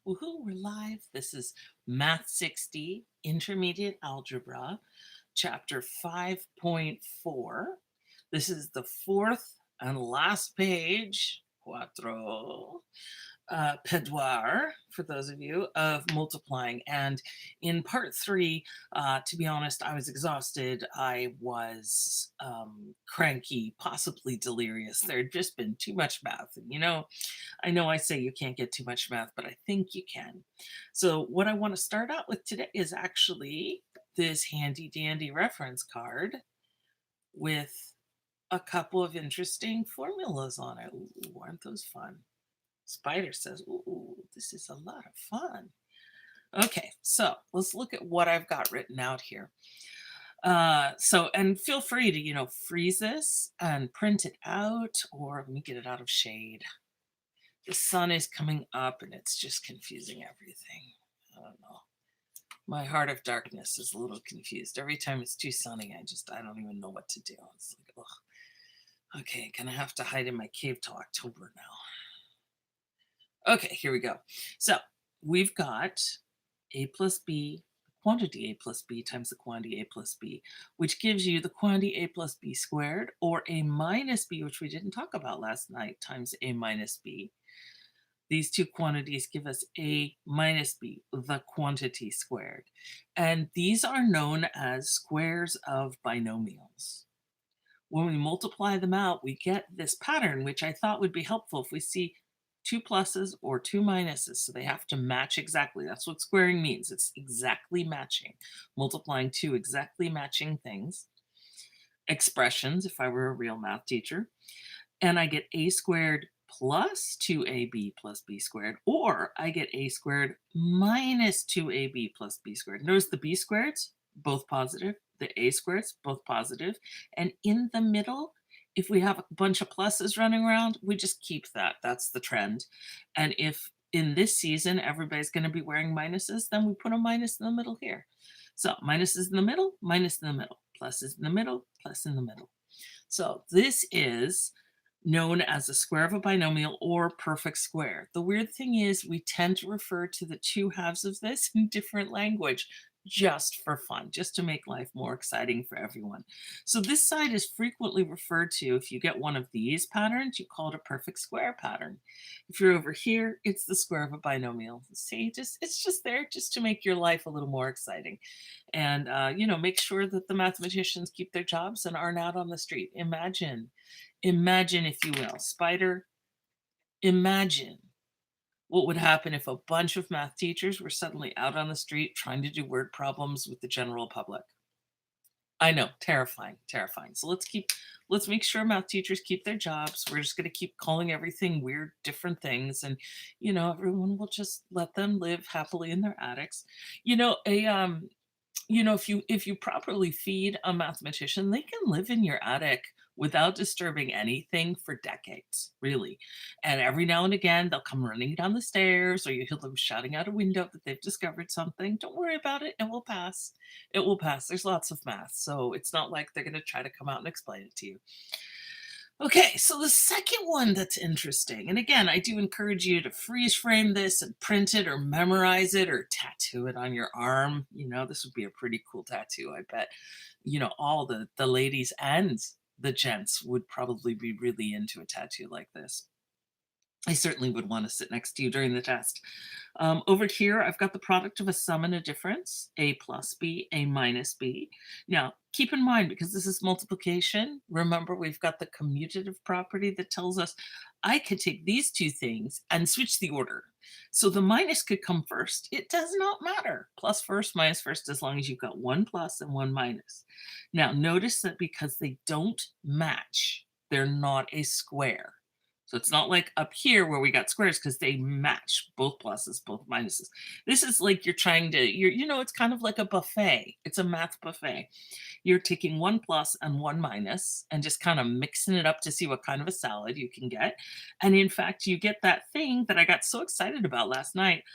Woohoo, we're live. This is Math 60, Intermediate Algebra, Chapter 5.4. This is the fourth and last page, cuatro, pedoir, for those of you, of multiplying. And in part three, to be honest, I was exhausted. I was cranky, possibly delirious. There had just been too much math. And I know I say you can't get too much math, but I think you can. So what I want to start out with today is actually this handy dandy reference card with a couple of interesting formulas on it. Ooh, aren't those fun? Spider says, ooh, this is a lot of fun. Okay, so let's look at what I've got written out here. And feel free to, freeze this and print it out, or let me get it out of shade. The sun is coming up and it's just confusing everything. I don't know. My heart of darkness is a little confused. Every time it's too sunny, I don't even know what to do. It's like, ugh. Okay, gonna have to hide in my cave till October now. Okay, here we go. So we've got a plus b, quantity a plus b times the quantity a plus b, which gives you the quantity a plus b squared, or a minus b, which we didn't talk about last night, times a minus b. These two quantities give us a minus b, the quantity squared. And these are known as squares of binomials. When we multiply them out, we get this pattern, which I thought would be helpful if we see two pluses or two minuses. So they have to match exactly. That's what squaring means. It's exactly matching, multiplying two exactly matching things, expressions, if I were a real math teacher. And I get a squared plus 2ab plus b squared, or I get a squared minus 2ab plus b squared. Notice the b squareds, both positive, the a squareds, both positive, and in the middle, if we have a bunch of pluses running around, we just keep that. That's the trend. And if in this season everybody's going to be wearing minuses, then we put a minus in the middle here. So minuses in the middle, minus in the middle, pluses in the middle, plus in the middle. So this is known as a square of a binomial or perfect square. The weird thing is we tend to refer to the two halves of this in different language just for fun, just to make life more exciting for everyone. So this side is frequently referred to, if you get one of these patterns, you call it a perfect square pattern. If you're over here, it's the square of a binomial. See, it's just there just to make your life a little more exciting. And, make sure that the mathematicians keep their jobs and aren't out on the street. Imagine, if you will, Spider, imagine what would happen if a bunch of math teachers were suddenly out on the street trying to do word problems with the general public. I know, terrifying, terrifying. So let's make sure math teachers keep their jobs. We're just going to keep calling everything weird, different things, and everyone will just let them live happily in their attics. If you properly feed a mathematician, they can live in your attic without disturbing anything for decades, really. And every now and again, they'll come running down the stairs, or you hear them shouting out a window that they've discovered something. Don't worry about it. It will pass. It will pass. There's lots of math. So it's not like they're going to try to come out and explain it to you. Okay, so the second one that's interesting, and again, I do encourage you to freeze frame this and print it or memorize it or tattoo it on your arm. This would be a pretty cool tattoo. I bet, all the ladies and the gents would probably be really into a tattoo like this. I certainly would want to sit next to you during the test. Over here, I've got the product of a sum and a difference, a plus b, a minus b. Now, keep in mind, because this is multiplication, remember we've got the commutative property that tells us I could take these two things and switch the order. So the minus could come first. It does not matter. Plus first, minus first, as long as you've got one plus and one minus. Now, notice that because they don't match, they're not a square. So it's not like up here where we got squares, because they match both pluses, both minuses. This is like you're trying to, it's kind of like a buffet. It's a math buffet. You're taking one plus and one minus and just kind of mixing it up to see what kind of a salad you can get. And in fact, you get that thing that I got so excited about last night.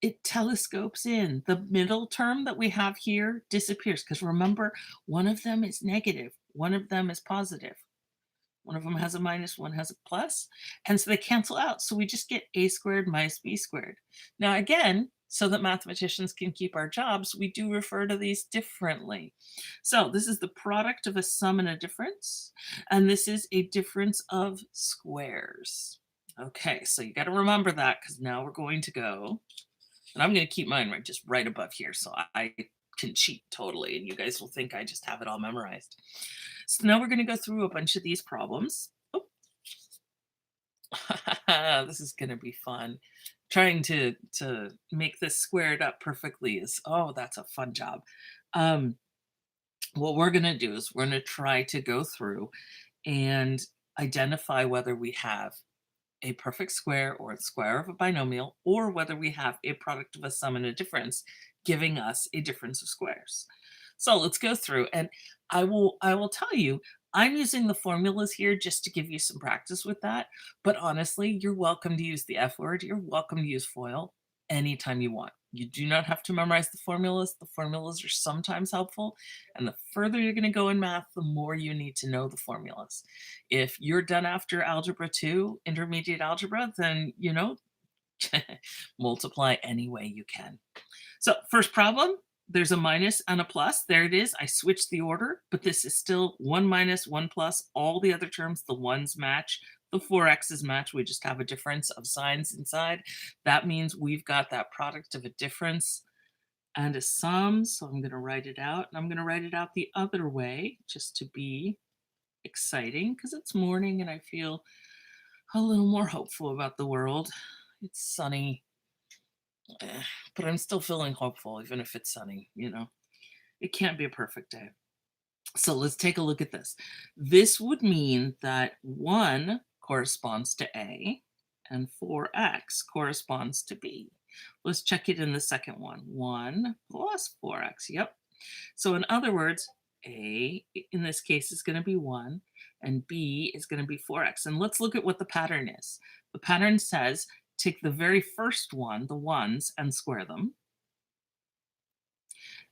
It telescopes in. The middle term that we have here disappears, because remember, one of them is negative, one of them is positive. One of them has a minus, one has a plus, and so they cancel out. So we just get a squared minus b squared. Now again, so that mathematicians can keep our jobs, we do refer to these differently. So this is the product of a sum and a difference, and this is a difference of squares. Okay, so you got to remember that because now we're going to go, and I'm going to keep mine right just right above here so I can cheat totally, and you guys will think I just have it all memorized. So now we're going to go through a bunch of these problems. Oh. This is going to be fun. Trying to make this squared up perfectly is, oh, that's a fun job. What we're going to do is we're going to try to go through and identify whether we have a perfect square or a square of a binomial, or whether we have a product of a sum and a difference giving us a difference of squares. So let's go through, and I will tell you, I'm using the formulas here just to give you some practice with that. But honestly, you're welcome to use the F word. You're welcome to use FOIL anytime you want. You do not have to memorize the formulas. The formulas are sometimes helpful. And the further you're going to go in math, the more you need to know the formulas. If you're done after algebra 2, intermediate algebra, then, multiply any way you can. So first problem, there's a minus and a plus. There it is. I switched the order, but this is still 1 minus, 1 plus. All the other terms, the ones match. The 4x's match. We just have a difference of signs inside. That means we've got that product of a difference and a sum. So I'm going to write it out. And I'm going to write it out the other way just to be exciting because it's morning and I feel a little more hopeful about the world. It's sunny. But I'm still feeling hopeful, even if it's sunny, It can't be a perfect day. So let's take a look at this. This would mean that 1 corresponds to A and 4x corresponds to B. Let's check it in the second one. 1 plus 4x. Yep. So in other words, A in this case is going to be 1 and B is going to be 4x. And let's look at what the pattern is. The pattern says take the very first one, the ones, and square them.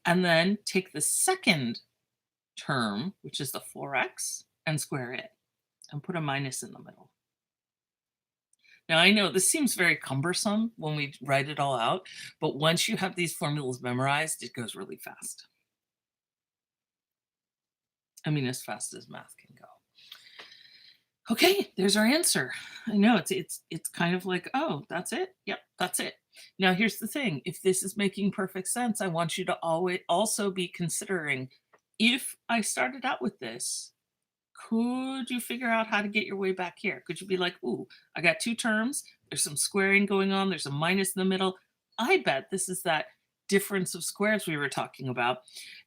And then take the second term, which is the 4x, and square it and put a minus in the middle. Now, I know this seems very cumbersome when we write it all out, but once you have these formulas memorized, it goes really fast. I mean, as fast as math can go. Okay, there's our answer. I know it's kind of like, oh, that's it. Yep, that's it. Now, here's the thing. If this is making perfect sense, I want you to always also be considering, if I started out with this, could you figure out how to get your way back here? Could you be like, ooh, I got 2 terms. There's some squaring going on. There's a minus in the middle. I bet this is that difference of squares we were talking about.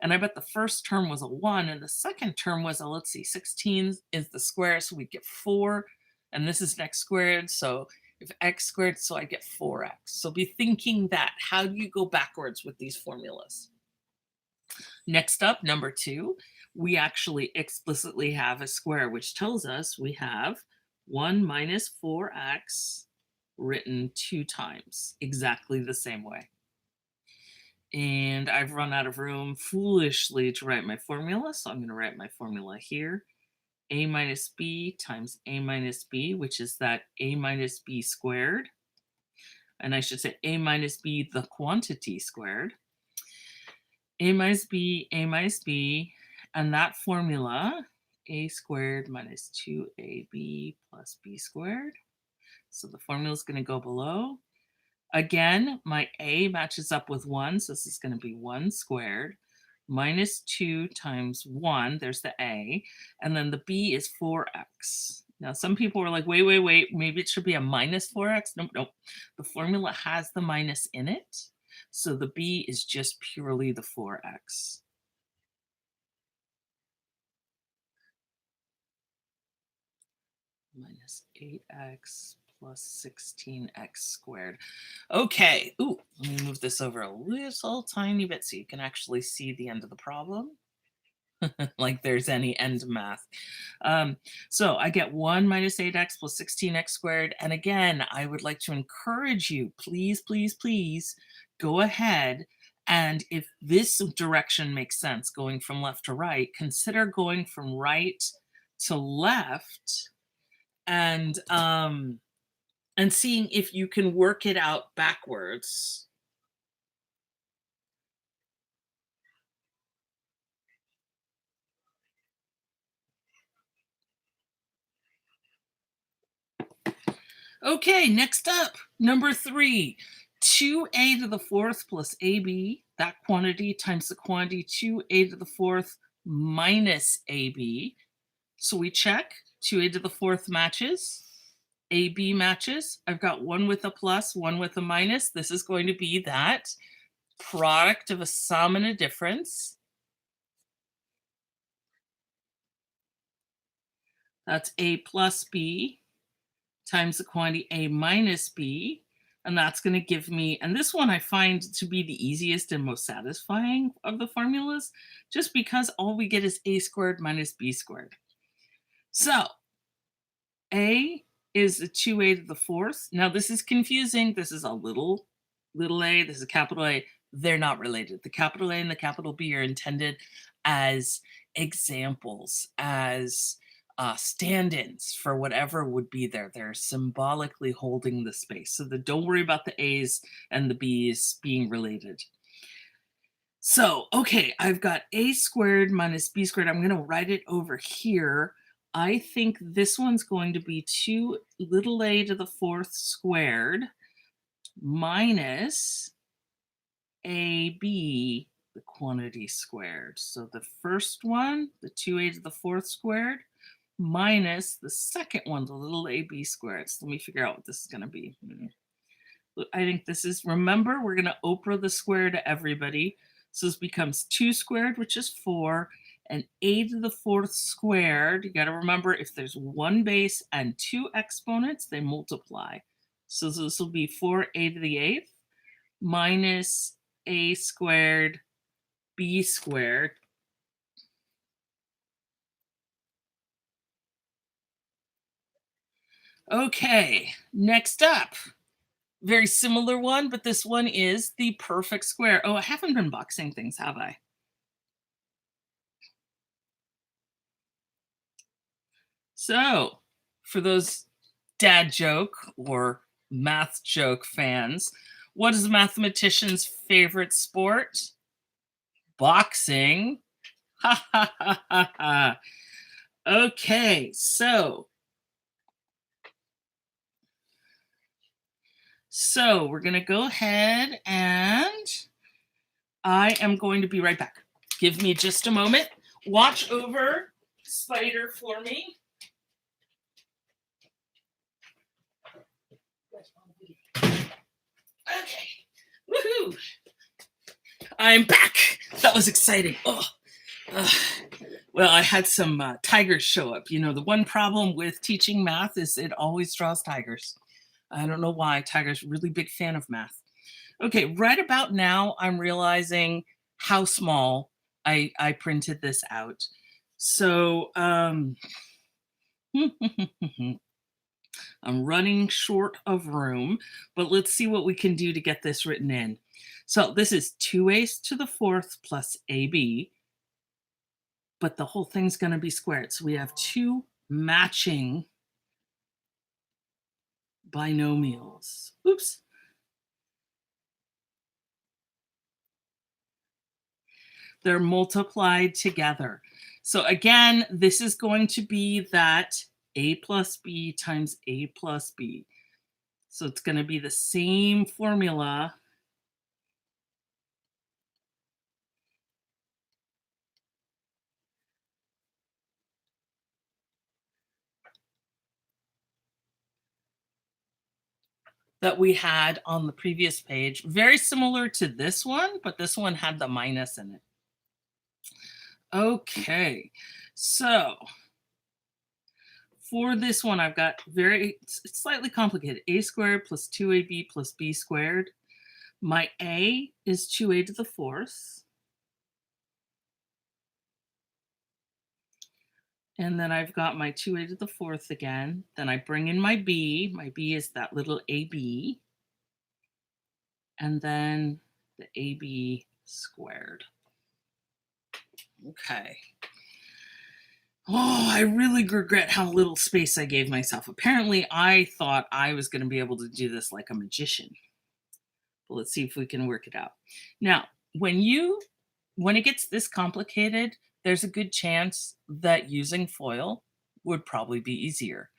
And I bet the first term was a 1 and the second term was a, let's see, 16 is the square, so we get 4. And this is x squared, so if x squared, so I get 4x. So be thinking that. How do you go backwards with these formulas? Next up, number 2, we actually explicitly have a square, which tells us we have 1 minus 4x written 2 times, exactly the same way. And I've run out of room foolishly to write my formula, so I'm going to write my formula here. A minus b times a minus b, which is that a minus b squared. And I should say a minus b, the quantity squared. A minus b, and that formula, a squared minus 2ab plus b squared. So the formula is going to go below. Again, my a matches up with 1, so this is going to be 1 squared minus 2 times 1, there's the a, and then the b is 4x. Now, some people are like, wait, maybe it should be a minus 4x. Nope. The formula has the minus in it, so the b is just purely the 4x. Minus 8x plus 16x squared. Okay, ooh, let me move this over a little tiny bit so you can actually see the end of the problem. Like there's any end math. So I get 1 minus 8x plus 16x squared. And again, I would like to encourage you, please, go ahead. And if this direction makes sense, going from left to right, consider going from right to left and seeing if you can work it out backwards. Okay, next up, number 3, 2a to the fourth plus ab, that quantity times the quantity 2a to the fourth minus ab. So we check, 2a to the fourth matches, ab matches. I've got one with a plus, one with a minus. This is going to be that product of a sum and a difference. That's a plus b times the quantity a minus b. And that's going to give me, and this one I find to be the easiest and most satisfying of the formulas, just because all we get is a squared minus b squared. So a is the 2a to the fourth. Now this is confusing. This is a little a, this is a capital A. They're not related. The capital A and the capital B are intended as examples, as stand-ins for whatever would be there. They're symbolically holding the space. So don't worry about the A's and the B's being related. So, okay, I've got a squared minus b squared. I'm going to write it over here. I think this one's going to be 2 little a to the fourth squared minus ab, the quantity squared. So the first one, the 2a to the fourth squared, minus the second one, the little ab squared. So let me figure out what this is going to be. I think this is, remember, we're going to Oprah the square to everybody. So this becomes 2 squared, which is 4, and a to the fourth squared. You got to remember, if there's one base and 2 exponents, they multiply. So this will be 4a to the eighth minus a squared b squared. Okay, next up. Very similar one, but this one is the perfect square. Oh, I haven't been boxing things, have I? So, for those dad joke or math joke fans, what is a mathematician's favorite sport? Boxing. Ha ha ha ha ha. Okay, so we're going to go ahead and I am going to be right back. Give me just a moment. Watch over Spider for me. Okay. Woohoo! I'm back. That was exciting. Oh. Well, I had some tigers show up. You know, the one problem with teaching math is it always draws tigers. I don't know why. Tiger's a really big fan of math. Okay, right about now, I'm realizing how small I printed this out. So I'm running short of room, but let's see what we can do to get this written in. So this is 2a to the fourth plus ab, but the whole thing's going to be squared. So we have 2 matching binomials. Oops. They're multiplied together. So again, this is going to be that a plus b times a plus b. So it's going to be the same formula. That we had on the previous page. Very similar to this one, but this one had the minus in it. Okay, so for this one, I've got it's slightly complicated. A squared plus 2ab plus b squared. My a is 2a to the fourth. And then I've got my 2a to the fourth again. Then I bring in my b. My b is that little ab. And then the ab squared. Okay. Oh, I really regret how little space I gave myself. Apparently, I thought I was going to be able to do this like a magician. But let's see if we can work it out. Now, when it gets this complicated, there's a good chance that using FOIL would probably be easier.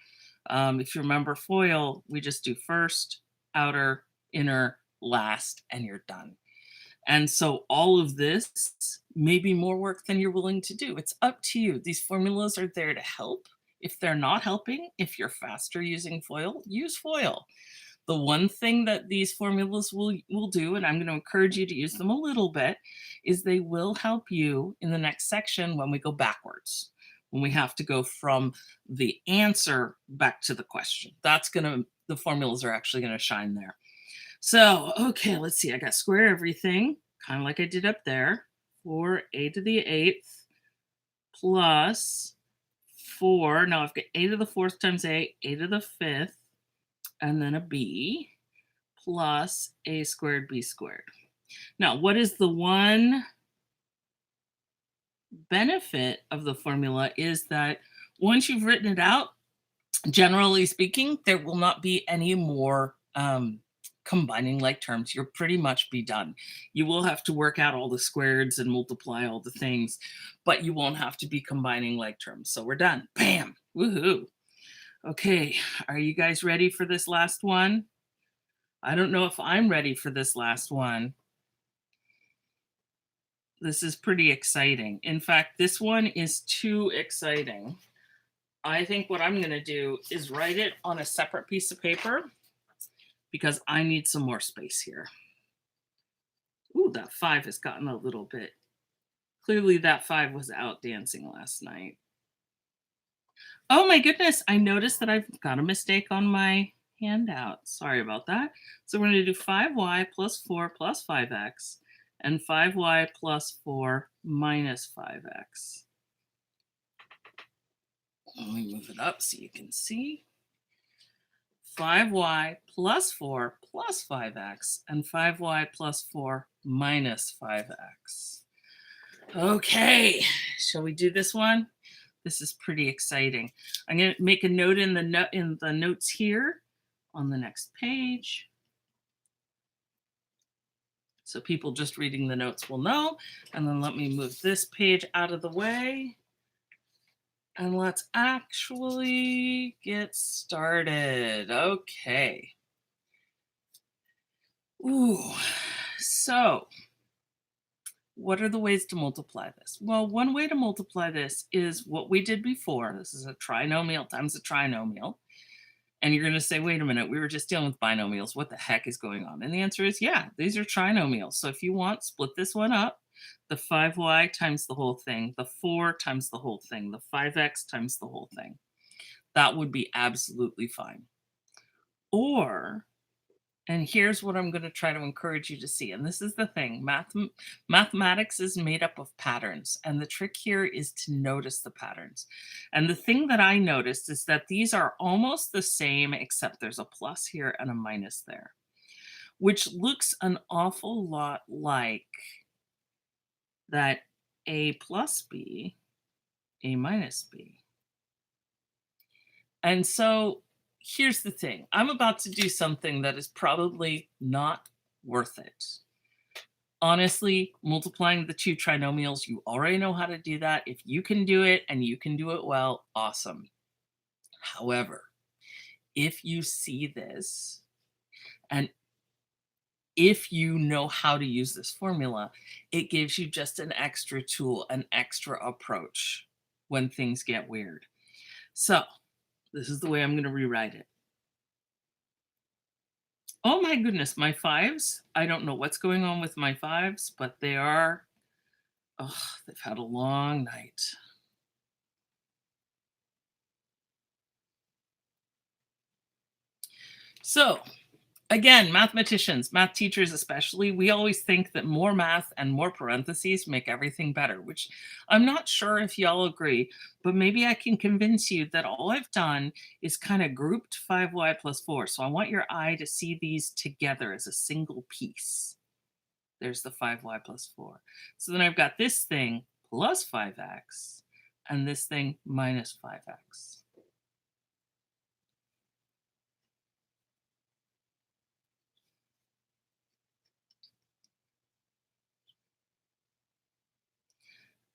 If you remember FOIL, we just do first, outer, inner, last, and you're done. And so all of this may be more work than you're willing to do. It's up to you. These formulas are there to help. If they're not helping, if you're faster using FOIL, use FOIL. The one thing that these formulas will do, and I'm going to encourage you to use them a little bit, is they will help you in the next section when we go backwards, when we have to go from the answer back to the question. The formulas are actually going to shine there. So, okay, let's see. I got square everything, kind of like I did up there. 4a to the 8th plus 4. Now I've got a to the 4th times a to the 5th, and then a b plus a squared b squared. Now, what is the one benefit of the formula is that once you've written it out, generally speaking, there will not be any more combining like terms. You'll pretty much be done. You will have to work out all the squareds and multiply all the things, but you won't have to be combining like terms. So we're done. Bam! Woohoo! Okay, are you guys ready for this last one? I don't know if I'm ready for this last one. This is pretty exciting. In fact, this one is too exciting. I think what I'm going to do is write it on a separate piece of paper because I need some more space here. Ooh, that 5 has gotten a little bit. Clearly that 5 was out dancing last night. Oh my goodness, I noticed that I've got a mistake on my handout. Sorry about that. So we're going to do 5y plus 4 plus 5x and 5y plus 4 minus 5x. Let me move it up so you can see. 5y plus 4 plus 5x and 5y plus 4 minus 5x. Okay, shall we do this one? This is pretty exciting. I'm going to make a note in the notes here on the next page. So people just reading the notes will know. And then let me move this page out of the way. And let's actually get started. Okay. Ooh, so what are the ways to multiply this? Well, one way to multiply this is what we did before. This is a trinomial times a trinomial. And you're going to say, wait a minute, we were just dealing with binomials. What the heck is going on? And the answer is, yeah, these are trinomials. So if you want, split this one up. The 5y times the whole thing, the 4 times the whole thing, the 5x times the whole thing. That would be absolutely fine. Or, and here's what I'm going to try to encourage you to see. And this is the thing. Mathematics is made up of patterns. And the trick here is to notice the patterns. And the thing that I noticed is that these are almost the same, except there's a plus here and a minus there, which looks an awful lot like that a plus b, a minus b. And so here's the thing. I'm about to do something that is probably not worth it. Honestly, multiplying the two trinomials, you already know how to do that. If you can do it and you can do it well, awesome. However, if you see this and if you know how to use this formula, it gives you just an extra tool, an extra approach when things get weird. So this is the way I'm going to rewrite it. Oh my goodness, my 5s. I don't know what's going on with my 5s, but they've had a long night. So again, mathematicians, math teachers especially, we always think that more math and more parentheses make everything better, which I'm not sure if y'all agree, but maybe I can convince you that all I've done is kind of grouped 5y plus 4. So I want your eye to see these together as a single piece. There's the 5y plus 4. So then I've got this thing plus 5x, and this thing minus 5x.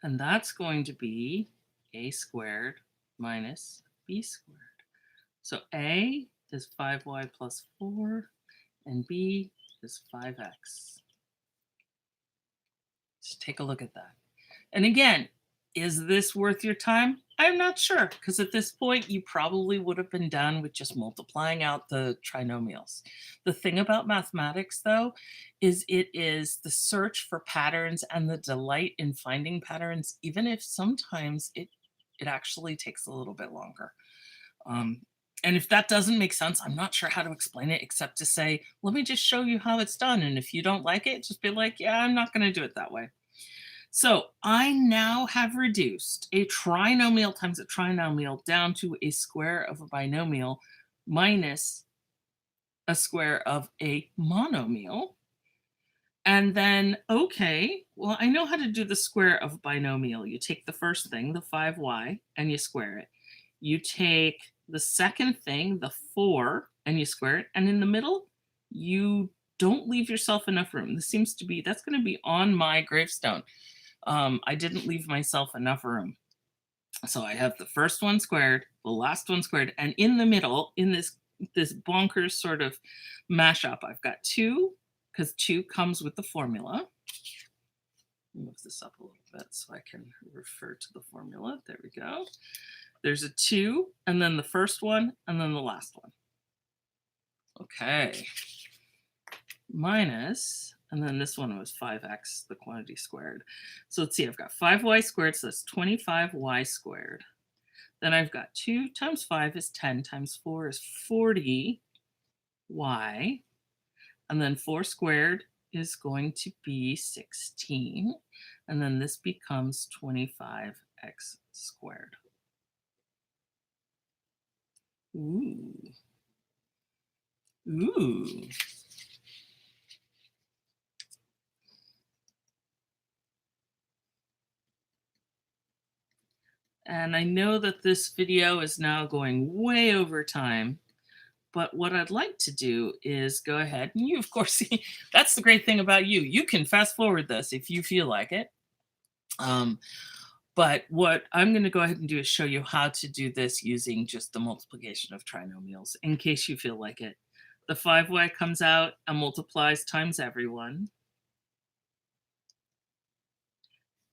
And that's going to be a squared minus b squared. So a is 5y plus 4, and b is 5x. Just take a look at that. And again, is this worth your time? I'm not sure, because at this point, you probably would have been done with just multiplying out the trinomials. The thing about mathematics, though, is it is the search for patterns and the delight in finding patterns, even if sometimes it actually takes a little bit longer. And if that doesn't make sense, I'm not sure how to explain it except to say, let me just show you how it's done. And if you don't like it, just be like, yeah, I'm not going to do it that way. So I now have reduced a trinomial times a trinomial down to a square of a binomial minus a square of a monomial. And then, okay, well, I know how to do the square of a binomial. You take the first thing, the 5y, and you square it. You take the second thing, the 4, and you square it. And in the middle, you don't leave yourself enough room. This seems to be, that's going to be on my gravestone. I didn't leave myself enough room. So I have the first one squared, the last one squared, and in the middle, in this bonkers sort of mashup, I've got 2, because 2 comes with the formula. Move this up a little bit so I can refer to the formula. There we go. There's a 2, and then the first one, and then the last one. Okay. Minus, and then this one was 5x, the quantity squared. So let's see, I've got 5y squared, so that's 25y squared. Then I've got 2 times 5 is 10, times 4 is 40y. And then 4 squared is going to be 16. And then this becomes 25x squared. Ooh. Ooh. And I know that this video is now going way over time, but what I'd like to do is go ahead, and you, of course, that's the great thing about you. You can fast forward this if you feel like it. But what I'm going to go ahead and do is show you how to do this using just the multiplication of trinomials, in case you feel like it. The 5y comes out and multiplies times everyone.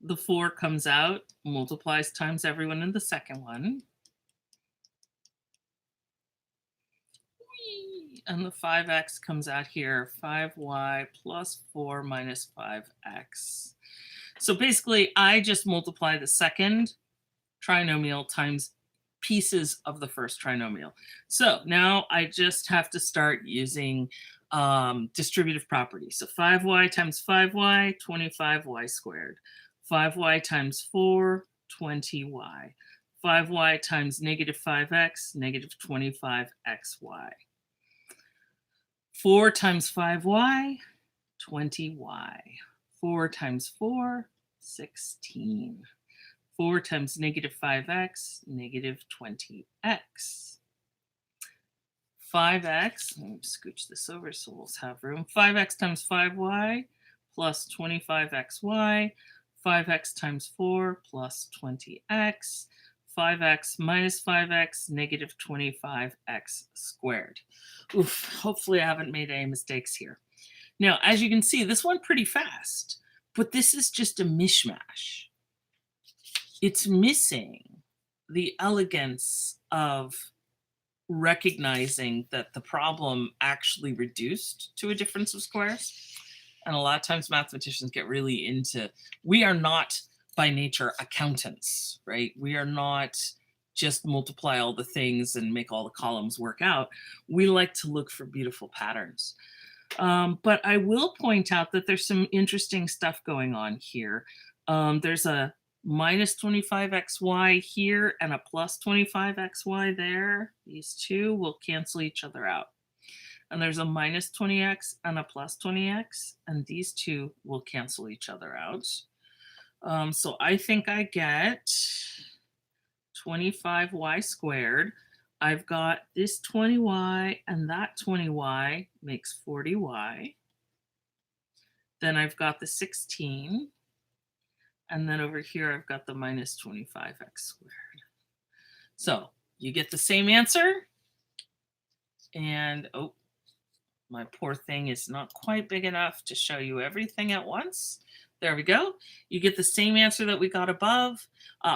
The 4 comes out, multiplies times everyone in the second one. And the 5x comes out here, 5y plus 4 minus 5x. So basically, I just multiply the second trinomial times pieces of the first trinomial. So now I just have to start using distributive properties. So 5y times 5y, 25y squared. 5y times 4, 20y. 5y times negative 5x, negative 25xy. 4 times 5y, 20y. 4 times 4, 16. 4 times negative 5x, negative 20x. 5x, let me scooch this over so we'll have room. 5x times 5y plus 25xy. 5x times 4 plus 20x. 5x minus 5x, negative 25x squared. Oof, hopefully I haven't made any mistakes here. Now, as you can see, this went pretty fast, but this is just a mishmash. It's missing the elegance of recognizing that the problem actually reduced to a difference of squares. And a lot of times mathematicians get really into, we are not by nature accountants, right? We are not just multiply all the things and make all the columns work out. We like to look for beautiful patterns. But I will point out that there's some interesting stuff going on here. There's a minus 25xy here and a plus 25xy there. These two will cancel each other out. And there's a minus 20x and a plus 20x, and these two will cancel each other out. So I think I get 25y squared. I've got this 20y and that 20y makes 40y. Then I've got the 16. And then over here, I've got the minus 25x squared. So you get the same answer. And oh, my poor thing is not quite big enough to show you everything at once. There we go. You get the same answer that we got above,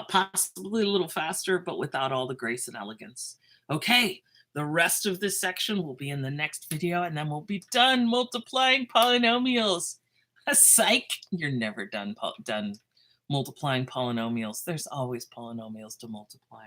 possibly a little faster, but without all the grace and elegance. Okay, the rest of this section will be in the next video, and then we'll be done multiplying polynomials. Psych, you're never done multiplying polynomials. There's always polynomials to multiply.